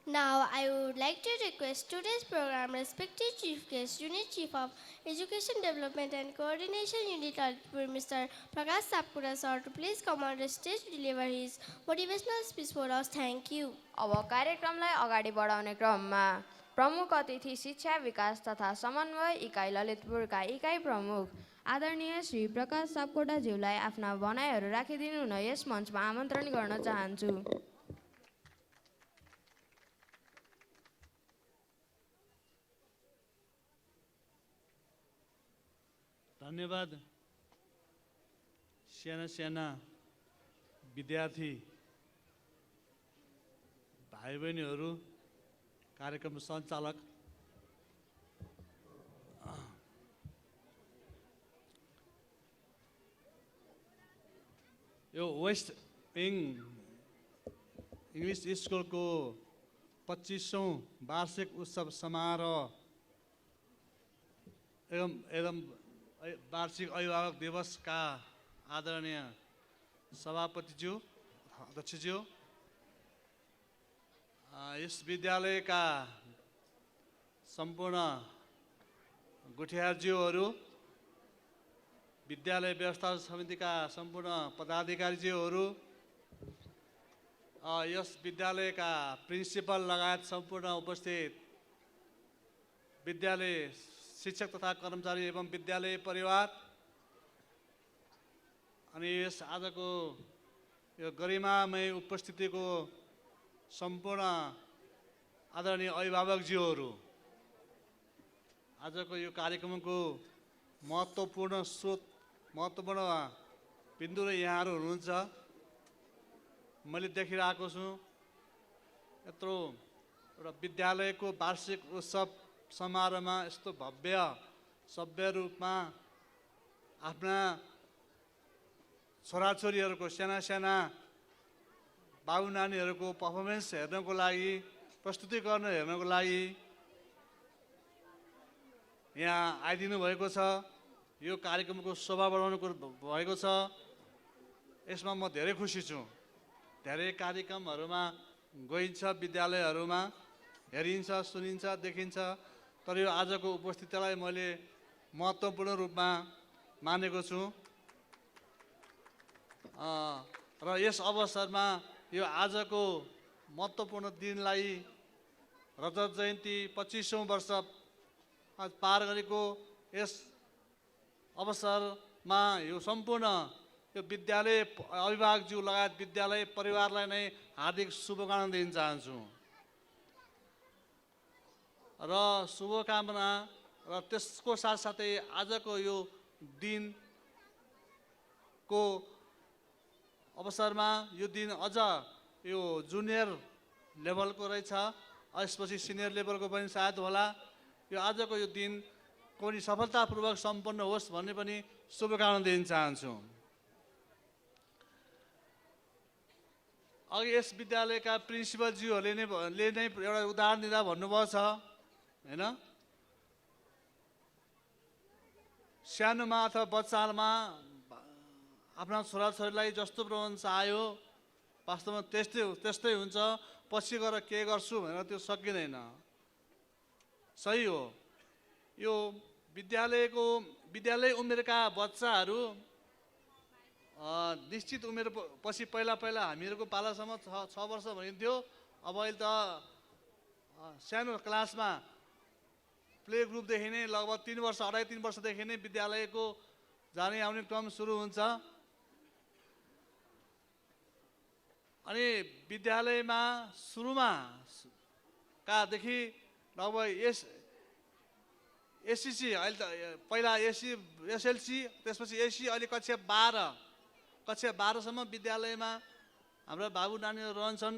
Now, I would like to request today's program respected Chief Guest, Unit Chief of Education Development and Coordination Unit Auditpur, Mr. Prakash Sapura sir, to please come on the stage to deliver his motivational speech for us. Thank you. अब कार्यक्रमलाई अगाडि बढाउने क्रममा प्रमुख अतिथि शिक्षा विकास तथा समन्वय इकाइ ललितपुरका इकाइ प्रमुख आदरणीय श्री प्रकाश सापकोटाज्यूलाई आफ्ना भनाइहरू राखिदिनु हुन यस मञ्चमा आमन्त्रण गर्न चाहन्छु। धन्यवाद। साना विद्यार्थी भाइ बहिनीहरू, कार्यक्रम सञ्चालक, यो वेस्ट विङ इङ्ग्लिस स्कुलको 25औं वार्षिक उत्सव समारोह एवं वार्षिक अभिभावक दिवसका आदरणीय सभापतिज्यू, अध्यक्षज्यू, यस विद्यालयका सम्पूर्ण गुठियारज्यूहरू, विद्यालय व्यवस्थापन समितिका सम्पूर्ण पदाधिकारीज्यूहरू, यस विद्यालयका प्रिन्सिपल लगायत सम्पूर्ण उपस्थित विद्यालय शिक्षक तथा कर्मचारी एवं विद्यालय परिवार, अनि यस आजको यो गरिमामय उपस्थितिको सम्पूर्ण आदरणीय अभिभावकज्यूहरू, आजको यो कार्यक्रमको महत्त्वपूर्ण स्रोत, महत्त्वपूर्ण बिन्दु र यहाँहरू हुनुहुन्छ। मैले देखिरहेको छु यत्रो एउटा विद्यालयको वार्षिक उत्सव समारोहमा यस्तो भव्य सभ्य रूपमा आफ्ना छोराछोरीहरूको साना बाबु नानीहरूको पर्फर्मेन्स हेर्नको लागि, प्रस्तुतिकरण हेर्नको लागि यहाँ आइदिनु भएको छ। यो कार्यक्रमको शोभा बढाउनुको भएको छ। यसमा म धेरै खुसी छु। धेरै कार्यक्रमहरूमा गइन्छ, विद्यालयहरूमा हेरिन्छ, सुनिन्छ, देखिन्छ, तर यो आजको उपस्थितिलाई मैले महत्त्वपूर्ण रूपमा मानेको छु। र यस अवसरमा यो आजको महत्त्वपूर्ण दिनलाई रजत जयन्ती 25औं वर्ष पार गरेको यस अवसरमा यो सम्पूर्ण यो विद्यालय अभिभावकज्यू लगायत विद्यालय परिवारलाई नै हार्दिक शुभकामना दिन चाहन्छु। र शुभकामना र त्यसको साथसाथै आजको यो दिनको अवसरमा यो दिन अझ यो जुनियर लेभलको रहेछ, यसपछि सिनियर लेभलको पनि सायद होला। यो आजको यो दिन कुनै सफलतापूर्वक सम्पन्न होस् भन्ने पनि शुभकामना दिन चाहन्छु। अघि यस विद्यालयका प्रिन्सिपलज्यूहरूले नै एउटा उदाहरण दिँदा भन्नुभएको छ, हैन? सानोमा अथवा बच्चामा आफ्ना छोराछोरीलाई जस्तो प्रबन्ध आयो वास्तवमा त्यस्तै हुन्छ। पछि गएर के गर्छु भनेर त्यो सकिँदैन। सही हो। यो विद्यालय उमेरका बच्चाहरू निश्चित उमेर पछि पहिला हामीहरूको पालासम्म 6 वर्ष भनिन्थ्यो। अब अहिले त सानो क्लासमा प्ले ग्रुपदेखि नै लगभग 3 वर्ष, 2.5-3 वर्षदेखि नै विद्यालयको जाने आउने क्रम सुरु हुन्छ। अनि विद्यालयमा सुरुमा कादेखि लगभग एसएलसी, अहिले त पहिला एसएलसी, त्यसपछि एससी, अहिले कक्षा 12सम्म विद्यालयमा हाम्रा बाबु नानीहरू रहन्छन्।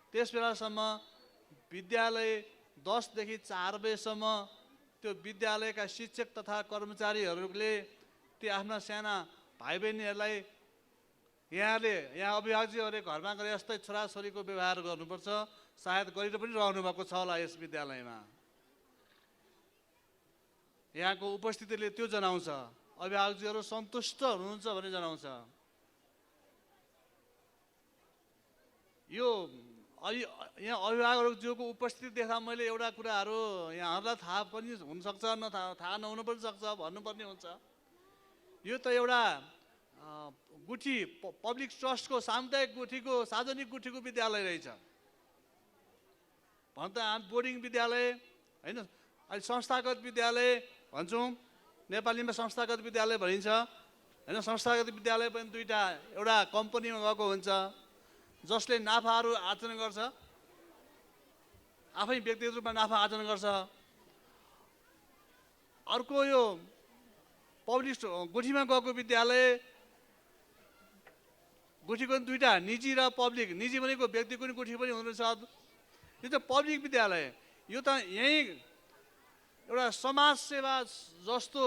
त्यस बेलासम्म विद्यालय 10 देखि 4 बजेसम्म त्यो विद्यालयका शिक्षक तथा कर्मचारीहरूले ती आफ्ना साना भाइ बहिनीहरूलाई यहाँ अभिभावकजीहरूले घरमा गरे जस्तै छोराछोरीको व्यवहार गर्नुपर्छ। सायद गरेर पनि रहनु भएको छ होला यस विद्यालयमा। यहाँको उपस्थितिले त्यो जनाउँछ, अभिभावकजीहरू सन्तुष्ट हुनुहुन्छ भन्ने जनाउँछ। यो अलि यहाँ अभिभावकज्यूको उपस्थिति देख्दा मैले एउटा कुराहरू यहाँहरूलाई थाहा पनि हुनसक्छ थाहा नहुन पनि सक्छ भन्नुपर्ने हुन्छ। यो त एउटा गुठी पब्लिक ट्रस्टको सामुदायिक गुठीको सार्वजनिक गुठीको विद्यालय रहेछ। भन त हामी बोर्डिङ विद्यालय होइन, अहिले संस्थागत विद्यालय भन्छौँ, नेपालीमा संस्थागत विद्यालय भनिन्छ होइन। संस्थागत विद्यालय पनि दुईवटा, एउटा कम्पनीमा गएको हुन्छ जसले नाफाहरू आर्जन गर्छ, आफै व्यक्तिगत रूपमा नाफा आर्जन गर्छ। अर्को यो पब्लिक गुठीमा गएको विद्यालय, गुठीको दुईवटा, निजी र पब्लिक। निजी भनेको व्यक्तिको पनि गुठी पनि हुँदो रहेछ। यो त पब्लिक विद्यालय, यो त यहीँ एउटा समाज सेवा जस्तो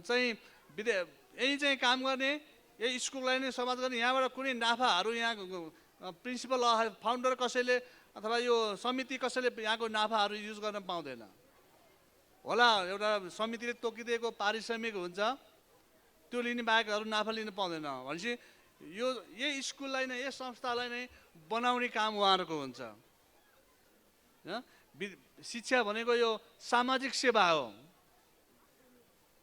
चाहिँ यहीँ चाहिँ काम गर्ने, यही स्कुललाई नै समाज गर्ने। यहाँबाट कुनै नाफाहरू यहाँ प्रिन्सिपल फाउन्डर कसैले अथवा यो समिति कसैले यहाँको नाफाहरू युज गर्न पाउँदैन होला। एउटा समितिले तोकिदिएको पारिश्रमिक हुन्छ, त्यो लिने बाहेकहरू नाफा लिन पाउँदैन भनेपछि यही स्कुललाई नै, यही संस्थालाई नै बनाउने काम उहाँहरूको हुन्छ। शिक्षा भनेको यो सामाजिक सेवा हो,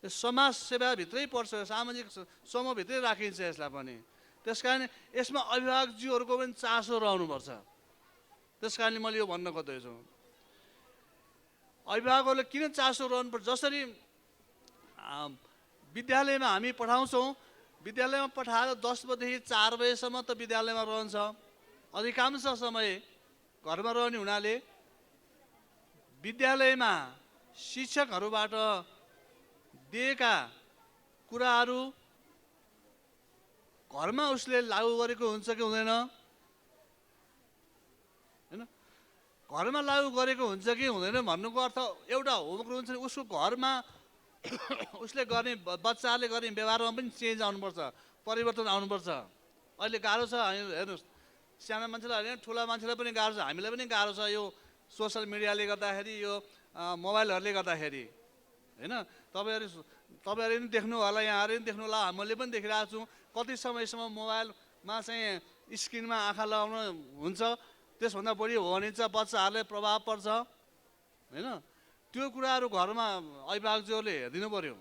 यो समाज सेवाभित्रै पर्छ, सामाजिक समूहभित्रै राखिन्छ यसलाई पनि। त्यस कारण यसमा अभिभावकज्यूहरूको पनि चासो रहनुपर्छ। त्यस कारणले मैले यो भन्न खोज्दैछु, अभिभावकहरूले किन चासो रहनुपर्छ। जसरी विद्यालयमा हामी पठाउँछौँ, विद्यालयमा पठाएर 10 बजेदेखि 4 बजेसम्म त विद्यालयमा रहन्छ। अधिकांश समय घरमा रहने हुनाले विद्यालयमा शिक्षकहरूबाट दिएका कुराहरू घरमा उसले लागू गरेको हुन्छ कि हुँदैन हैन। घरमा लागू गरेको हुन्छ कि हुँदैन भन्नुको अर्थ एउटा होमवर्क हुन्छ, उसको घरमा उसले गर्ने, बच्चाले गर्ने व्यवहारमा पनि चेन्ज आउनुपर्छ, परिवर्तन आउनुपर्छ। अहिले गाह्रो छ, हेर्नुहोस्, साना मान्छेलाई होइन, ठुला मान्छेलाई पनि गाह्रो छ, हामीलाई पनि गाह्रो छ। यो सोसल मिडियाले गर्दाखेरि, यो मोबाइलहरूले गर्दाखेरि होइन। तपाईँहरू पनि देख्नु होला, यहाँहरू पनि देख्नु होला, हामीले पनि देखिरहेको छौँ। कति समयसम्म मोबाइलमा चाहिँ स्क्रिनमा आँखा लगाउनु हुन्छ, त्यसभन्दा बढी हो भने चाहिँ बच्चाहरूलाई प्रभाव पर्छ होइन। त्यो कुराहरू घरमा अभिभावकज्यूहरूले हेरिदिनु पर्यो।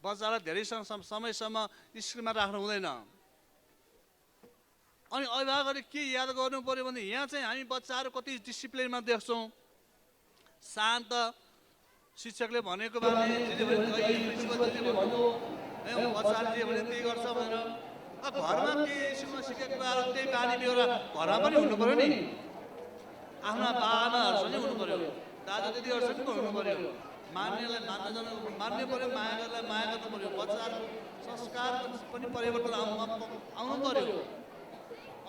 बच्चालाई धेरै समयसम्म स्क्रिनमा राख्नु हुँदैन। अनि अभिभावकहरूले के याद गर्नु पर्यो भने यहाँ चाहिँ हामी बच्चाहरू कति डिसिप्लिनमा देख्छौँ, शान्त, शिक्षकले भनेको बारे बच्चाले जे भने त्यही गर्छ भनेर। घरमा के स्कुलमा सिकेको कुराहरू त्यही बानी बेहोरा घरमा पनि हुनु पर्यो नि, आफ्ना बाबाआमाहरूसँग हुनु पर्यो, दाजु दिदीहरूसँग पनि हुनु पर्यो। मान्नेलाई मान्ने पर्यो, माया गर्नेलाई माया गर्नु पर्यो। बच्चाहरूको संस्कार पनि परिवर्तन आउनु पर्यो,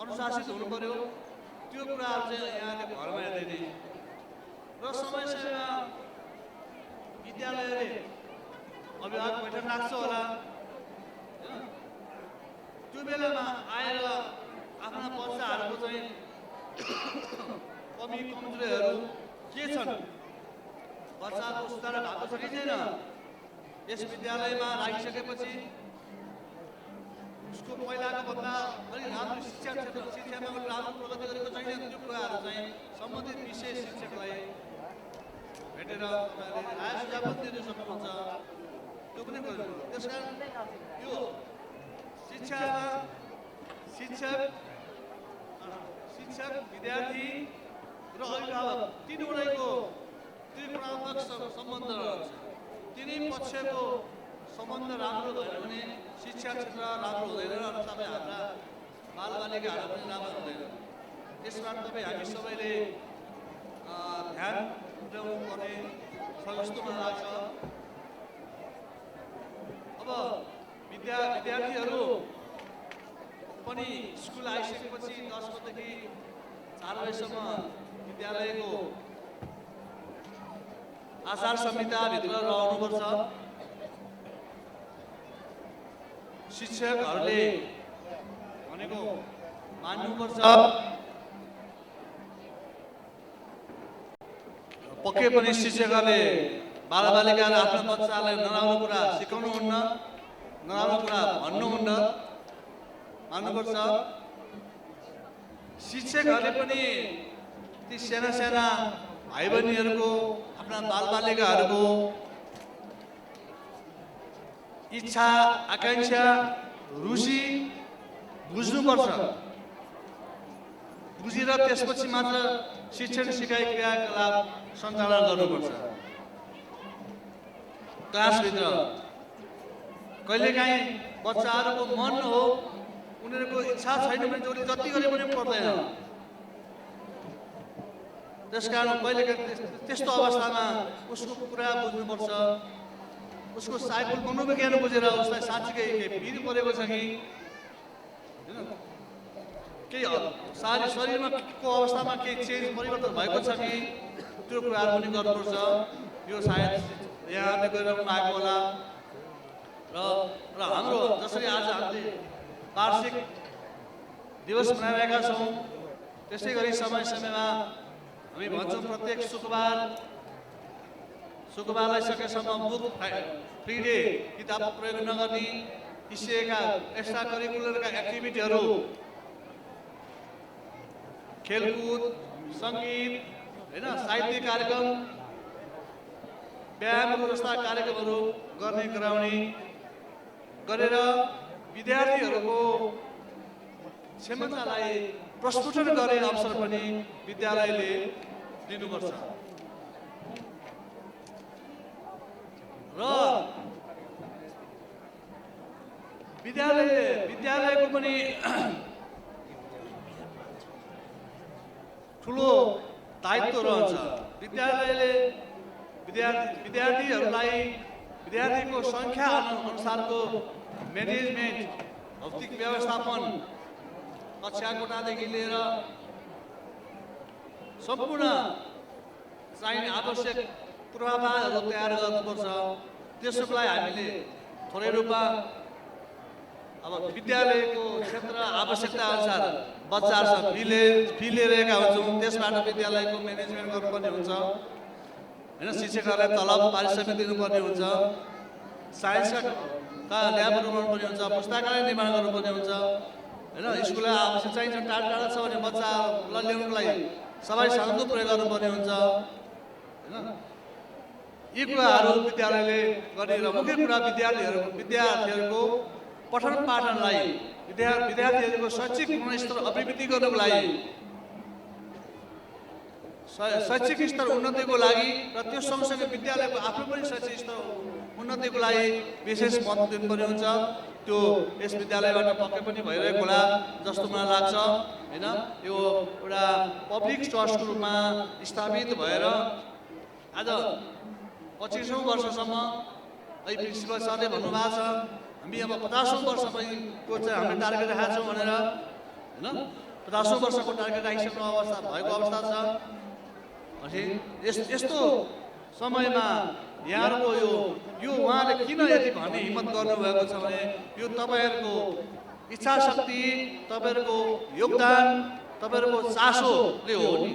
अनुशासित हुनु पर्यो। त्यो कुराहरू चाहिँ यहाँले घरमा हेर्दैन। र समय समयमा विद्यालयले अभिभावक बैठक राख्छ होला, त्यो बेलामा आएर आफ्ना बच्चाहरूको चाहिँ कमी कमजोरीहरू के छन्, बच्चाको सुधार भएको छ कि छैन, यस विद्यालयमा राखिसकेपछि उसको पहिलाको भन्दा अलिक राम्रो शिक्षामा अलिक राम्रो प्रगति गरेको छैन, त्यो कुराहरू चाहिँ सम्बन्धित विषय शिक्षकलाई भेटेर तपाईँहरूले राय सुझाव पनि दिनु सक्नुहुन्छ, त्यो पनि गर्नु। त्यस कारण यो शिक्षामा शिक्षक विद्यार्थी र अभिभावक तीनवटैको त्रिगुणात्मक सम्बन्ध रहन्छ। तिनै पक्षको सम्बन्ध राम्रो भएन भने शिक्षा क्षेत्र राम्रो हुँदैन र सबै हाम्रा बालबालिकाहरू पनि राम्रो हुँदैन। यसबाट तपाईँ हामी सबैले ध्यान दिनु पर्ने छ जस्तो मलाई लाग्छ। अब विद्यार्थीहरू पनि स्कुल आइसकेपछि 10 बजेदेखि 4 बजेसम्म विद्यालयको आचार संहिताभित्र रहनुपर्छ। शिक्षकहरूले भनेको मान्नुपर्छ। पक्कै पनि शिक्षकहरूले बालबालिकाले आफ्नो बच्चालाई नराम्रो कुरा सिकाउनुहुन्न, नराम्रो कुरा भन्नुहुन्न, मान्नुपर्छ। शिक्षकहरूले पनि ती साना साना भाइ बहिनीहरूको आफ्ना बालबालिकाहरूको इच्छा आकांक्षा रुचि बुझ्नुपर्छ। बुझेर त्यसपछि मात्र शिक्षण सिकाइ क्रियाकलाप सञ्चालन गर्नुपर्छ। क्लासभित्र कहिलेकाहीँ बच्चाहरूको मन हो, उनीहरूको इच्छा छैन भने जसले जति गरे पनि पर्दैन। त्यसकारण कहिलेकाहीँ त्यस्तो अवस्थामा उसको कुरा बुझ्नुपर्छ। उसको साइकल मनोविज्ञान बुझेर उसलाई साँच्चीकै भिर परेको छ कि केही शरीरमा को अवस्थामा केही चेन्ज परिवर्तन भएको छ कि त्यो कुराहरू पनि गर्नुपर्छ। यो सायद यहाँहरूले गरेर पनि आएको होला। र हाम्रो जसरी आज हामीले वार्षिक दिवस मनाइरहेका छौँ, त्यसै गरी समय समयमा हामी भन्छौँ प्रत्येक शुक्रबारलाई सकेसम्म बुक फ्री डे, किताब प्रयोग नगर्ने, इसिएका एक्स्ट्रा करिकुलरका एक्टिभिटीहरू, खेलकुद, सङ्गीत, होइन, साहित्य कार्यक्रम, व्यायामहरू जस्ता कार्यक्रमहरू गर्ने गराउने गरेर विद्यार्थीहरूको क्षमतालाई प्रस्फुटन गर्ने अवसर पनि विद्यालयले दिनुपर्छ। र विद्यालयको पनि ठुलो दायित्व रहन्छ। विद्यालयले विद्यार्थीको सङ्ख्या अनुसारको म्यानेजमेन्ट, भौतिक व्यवस्थापन, कक्षा कोठादेखि लिएर सम्पूर्ण चाहिने आवश्यक पूर्वाधारहरू तयार गर्नुपर्छ। त्यसको लागि हामीले थोरै रूपमा अब विद्यालयको क्षेत्र आवश्यकता अनुसार बच्चाहरूसँग फी लिइरहेका हुन्छौँ। त्यसबाट विद्यालयको म्यानेजमेन्ट गर्नुपर्ने हुन्छ, होइन। शिक्षकहरूलाई तलब पारिश्रमिक दिनुपर्ने हुन्छ, साइन्सका ल्याबहरू बनाउनुपर्ने हुन्छ, पुस्तकालय निर्माण गर्नुपर्ने हुन्छ, होइन। स्कुललाई आवश्यक चाहिन्छ, टाढा टाढा छ भने बच्चालाई ल्याउनुको लागि सबै साधनको प्रयोग गर्नुपर्ने हुन्छ, होइन। यी कुराहरू विद्यालयले गरेर मुख्य कुरा विद्यार्थीहरूको पठन पाठनलाई, विद्यार्थीहरूको शैक्षिक गुणस्तर अभिवृद्धि गर्नको लागि, शैक्षिक स्तर उन्नतिको लागि र त्यो सँगसँगै विद्यालयको आफ्नो पनि शैक्षिक स्तर उन्नतिको लागि विशेष महत्त्व दिनुपर्ने हुन्छ। त्यो यस विद्यालयबाट पक्कै पनि भइरहेको होला जस्तो मलाई लाग्छ, होइन। यो एउटा पब्लिक ट्रस्टको रूपमा स्थापित भएर आज 25औँ वर्षसम्म अहिले प्रिन्सिपल सरले भन्नुभएको छ हामी अब 50औँ वर्षको चाहिँ हामीले टार्गेट राखेका छौँ भनेर, होइन। 50औँ वर्षको टार्गेट राखिसक्नु भएको अवस्था छ। अनि यस्तो समयमा यहाँहरूको यो उहाँले किन यति भन्ने हिम्मत गर्नुभएको छ भने यो तपाईँहरूको इच्छा शक्ति, तपाईँहरूको योगदान, तपाईँहरूको चासोले हो नि।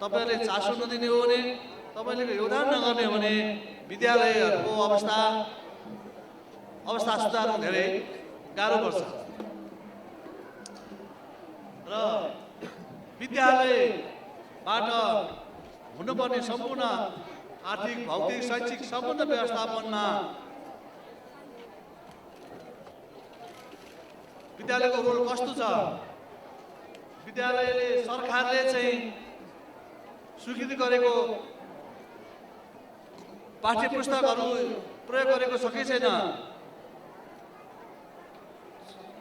तपाईँहरूले चासो नदिने हो भने, तपाईँले योगदान नगर्ने हो भने विद्यालयहरूको अवस्था सुधार धेरै गाह्रो पर्छ। र विद्यालयबाट हुनुपर्ने सम्पूर्ण आर्थिक, भौतिक, शैक्षिक सम्पूर्ण व्यवस्थापनमा विद्यालयको रोल कस्तो छ? विद्यालयले, सरकारले चाहिँ स्वीकृति गरेको पाठ्य पुस्तकहरू प्रयोग गरेको छ कि छैन?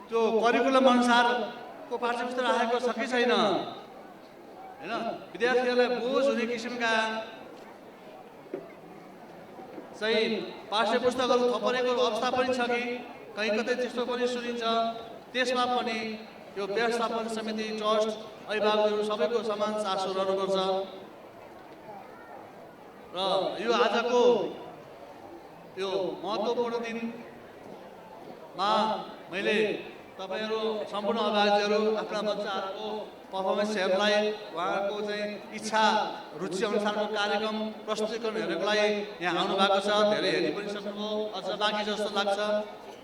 त्यो करिकुलम अनुसारको पाठ्य पुस्तक राखेको छ कि छैन? होइन। विद्यार्थीहरूलाई बोझ हुने किसिमका चाहिँ पाठ्य पुस्तकहरू थपिएको अवस्था पनि छ कि कहीँ कतै त्यस्तो पनि सुनिन्छ। त्यसमा पनि यो व्यवस्थापन समिति, ट्रस्ट, अभिभावकहरू सबैको समान चासो रहनुपर्छ। र यो आजको यो महत्त्वपूर्ण दिनमा मैले तपाईँहरू सम्पूर्ण अभिभावकहरू आफ्ना बच्चाहरूको पर्फर्मेन्स हेर्नलाई, उहाँहरूको चाहिँ इच्छा रुचि अनुसारको कार्यक्रम प्रस्तुतीकरण हेर्नको लागि यहाँ आउनु भएको छ। धेरै हेरि पनि सक्नुभयो, अझ बाँकी जस्तो लाग्छ।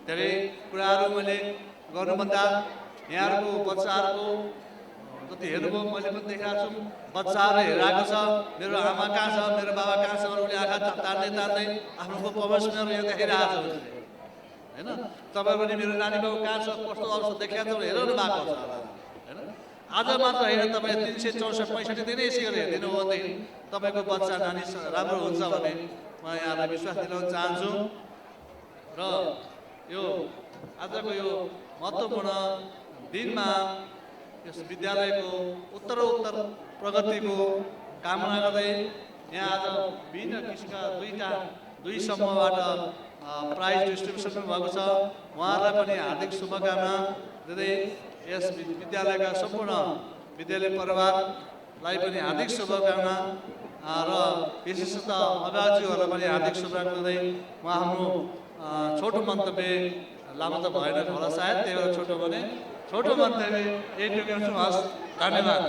धेरै कुराहरू मैले गर्नुभन्दा यहाँहरूको बच्चाहरूको कति हेर्नुभयो मैले पनि देखाएको छु बच्चाहरू हेराएको छ मेरो आमा कहाँ छ मेरो बाबा कहाँ छ उसले आँखा तान्दै तान्दै आफ्नो प्रोफेसनल यो देखिरहेको छ होइन तपाईँ पनि मेरो नानी बाबु कहाँ छ कस्तो अवस्था देखाएको छ हेर्नु भएको छ होइन आज मात्र होइन तपाईँ 364 65 दिनै यसै गरेर हेरिदिनु हो भनेदेखि तपाईँको बच्चा नानी राम्रो हुन्छ भने म यहाँलाई विश्वास दिलाउन चाहन्छु र यो आजको यो महत्त्वपूर्ण दिनमा यस विद्यालयको उत्तरोत्तर प्रगतिको कामना गर्दै यहाँ आज विभिन्न किसिमका दुई समूहबाट प्राइज डिस्ट्रिब्युसन भएको छ उहाँहरूलाई पनि हार्दिक शुभकामना दिँदै यस विद्यालयका सम्पूर्ण विद्यालय परिवारलाई पनि हार्दिक शुभकामना र विशेषतः अभिभावकज्यूहरूलाई पनि हार्दिक शुभकामना दिँदै म आफ्नो छोटो मन्तव्य लामो त भएन होला सायद त्यही भएर छोटो भने छोटो मन्तव्य यही टुङ्ग्याउँछु हस् धन्यवाद